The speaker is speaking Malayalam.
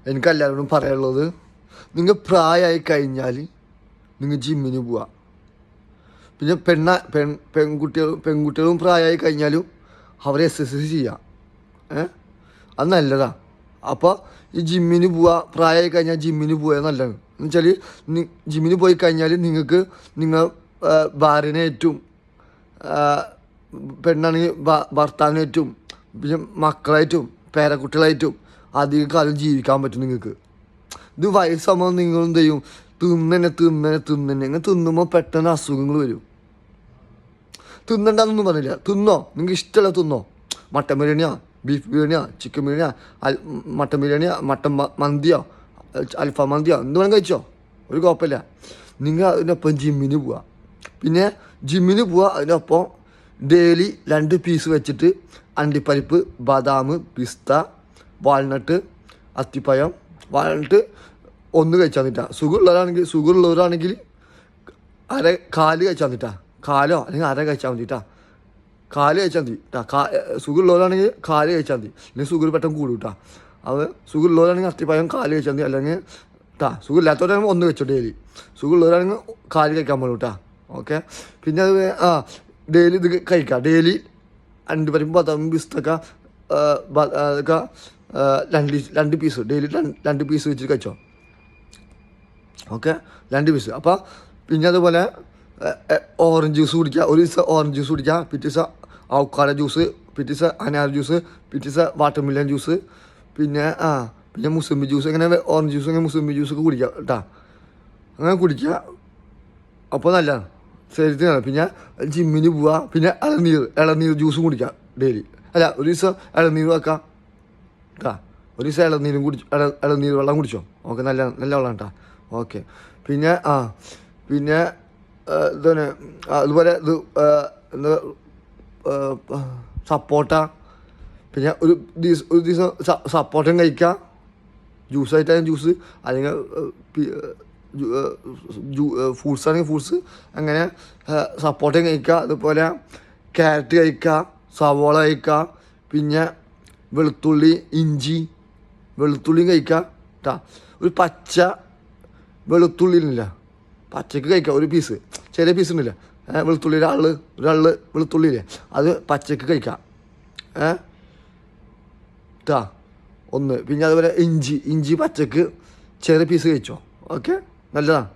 എനിക്ക് എല്ലാവരോടും പറയാനുള്ളത്, നിങ്ങൾ പ്രായമായി കഴിഞ്ഞാൽ നിങ്ങൾ ജിമ്മിന് പോവുക. പിന്നെ പെൺകുട്ടികളും പ്രായമായി കഴിഞ്ഞാലും അവർ എക്സസൈസ് ചെയ്യുക. അത് നല്ലതാണ്. അപ്പോൾ ഈ ജിമ്മിന് പോവുക, പ്രായമായി കഴിഞ്ഞാൽ ജിമ്മിന് പോവുക നല്ലതാണ്. എന്ന് വെച്ചാൽ ജിമ്മിന് പോയി കഴിഞ്ഞാൽ നിങ്ങൾ ഭാര്യനേറ്റും പെണ്ണാണെങ്കിൽ ഭർത്താവിനേറ്റും പിന്നെ മക്കളായിട്ടും പേരക്കുട്ടികളായിട്ടും അധികം കാലം ജീവിക്കാൻ പറ്റും നിങ്ങൾക്ക്. ഇത് വയസ്സാകുമ്പോൾ നിങ്ങൾ എന്ത് ചെയ്യും? തിന്നെ ഇങ്ങനെ തിന്നുമ്പോൾ പെട്ടെന്ന് അസുഖങ്ങൾ വരും. തിന്നണ്ടെന്നൊന്നും പറഞ്ഞില്ല, തിന്നോ, നിങ്ങൾക്ക് ഇഷ്ടമല്ല തിന്നോ. മട്ടൻ ബിരിയാണിയോ, ബീഫ് ബിരിയാണിയോ, ചിക്കൻ ബിരിയാണിയോ, മട്ടൻ ബിരിയാണിയോ, മട്ടൻ മന്തിയോ, അൽഫാം മന്തിയോ എന്ത് വേണം കഴിച്ചോ, ഒരു കുഴപ്പമില്ല. നിങ്ങൾ അതിനൊപ്പം ജിമ്മിന് പോവുക. പിന്നെ ജിമ്മിന് പോവുക, അതിനൊപ്പം ഡെയിലി 2 പീസ് വെച്ചിട്ട് അണ്ടിപ്പരിപ്പ്, ബദാം, പിസ്ത, വാൾനട്ട്, അത്തിപ്പഴം. വാൾനട്ട് 1 കഴിച്ചാൽ മതിട്ടാ. സുഖമുള്ളവരാണെങ്കിൽ കാല് കഴിച്ചാൽ മതിട്ടാ. കാലോ അല്ലെങ്കിൽ അര കഴിച്ചാൽ മതിട്ടാ. കാല് കഴിച്ചാൽ മതി കേട്ടാ. സുഖമുള്ളവരാണെങ്കിൽ കാല് കഴിച്ചാൽ മതി, അല്ലെങ്കിൽ സുഖം പെട്ടെന്ന് കൂടും കേട്ടാ. അത് സുഖമുള്ളവരാണെങ്കിൽ അത്തിപ്പഴം കാല് കഴിച്ചാൽ മതി, അല്ലെങ്കിൽ സുഖമില്ലാത്തവരാണെങ്കിൽ 1 വെച്ചോ ഡെയിലി. സുഖമുള്ളവരാണെങ്കിൽ കാല് കഴിക്കാൻ പാടും കേട്ടാ. ഓക്കെ. പിന്നെ അത് ഡെയിലി ഇത് കഴിക്കാം. ഡെയിലി അണ്ടിപ്പരിപ്പ്, ബദാം, പിസ്തൊക്കെ അതൊക്കെ 2 പീസ് ഡെയിലി 2 പീസ് വെച്ചിട്ട് കഴിച്ചോ. Okay, 2 piece. അപ്പോൾ പിന്നെ അതുപോലെ ഓറഞ്ച് ജ്യൂസ് കുടിക്കുക. ഒരു ദിവസം ഓറഞ്ച് ജ്യൂസ് കുടിക്കുക, പിറ്റേ ദിവസം അവക്കാഡോ ജ്യൂസ്, പിറ്റേ ദിവസം അനാർ ജ്യൂസ്, പിറ്റേ ദിവസം വാട്ടർമെലൺ ജ്യൂസ്, പിന്നെ മുസംബി ജ്യൂസ്. അങ്ങനെ ഓറഞ്ച് ജ്യൂസ്, അങ്ങനെ മുസംബി ജ്യൂസൊക്കെ കുടിക്കുക കേട്ടോ. അങ്ങനെ കുടിക്കുക. അപ്പോൾ നല്ലതാണ്, ശരീരത്തിനാണ്. പിന്നെ ജിമ്മിന് പോവുക. പിന്നെ ഇളനീർ ജ്യൂസും കുടിക്കുക ഡെയിലി. ഒരു ദിവസം ഇളനീർ വെക്കാം കേട്ടോ. ഒരു ദിവസം ഇളനീർ വെള്ളം കുടിച്ചോ. ഓക്കെ, നല്ല വെള്ളം കേട്ടോ. ഓക്കെ. പിന്നെ പിന്നെ ഇതാണ് അതുപോലെ എന്താ സപ്പോട്ട. പിന്നെ ഒരു ദിവസം സപ്പോട്ടയും കഴിക്കുക, ജ്യൂസായിട്ടാണ് ജ്യൂസ്, അല്ലെങ്കിൽ ഫ്രൂട്ട്സ് ആണെങ്കിൽ ഫ്രൂട്ട്സ്. അങ്ങനെ സപ്പോട്ടയും കഴിക്കുക, അതുപോലെ ക്യാരറ്റ് കഴിക്കുക, സവോള കഴിക്കുക, പിന്നെ വെളുത്തുള്ളി, ഇഞ്ചി, വെളുത്തുള്ളിയും കഴിക്കുക കേട്ടോ. ഒരു പച്ച വെളുത്തുള്ളിയില്ല, പച്ചക്ക് കഴിക്കുക. ഒരു പീസ്, ചെറിയ പീസ് ഉണ്ടല്ല വെളുത്തുള്ളി, ഒരാള് വെളുത്തുള്ളിയില്ലേ, അത് പച്ചക്ക് കഴിക്കാം കേട്ടാ. 1. പിന്നെ അതുപോലെ ഇഞ്ചി പച്ചക്ക് ചെറിയ പീസ് കഴിച്ചോ. ഓക്കെ, നല്ലതാണ്.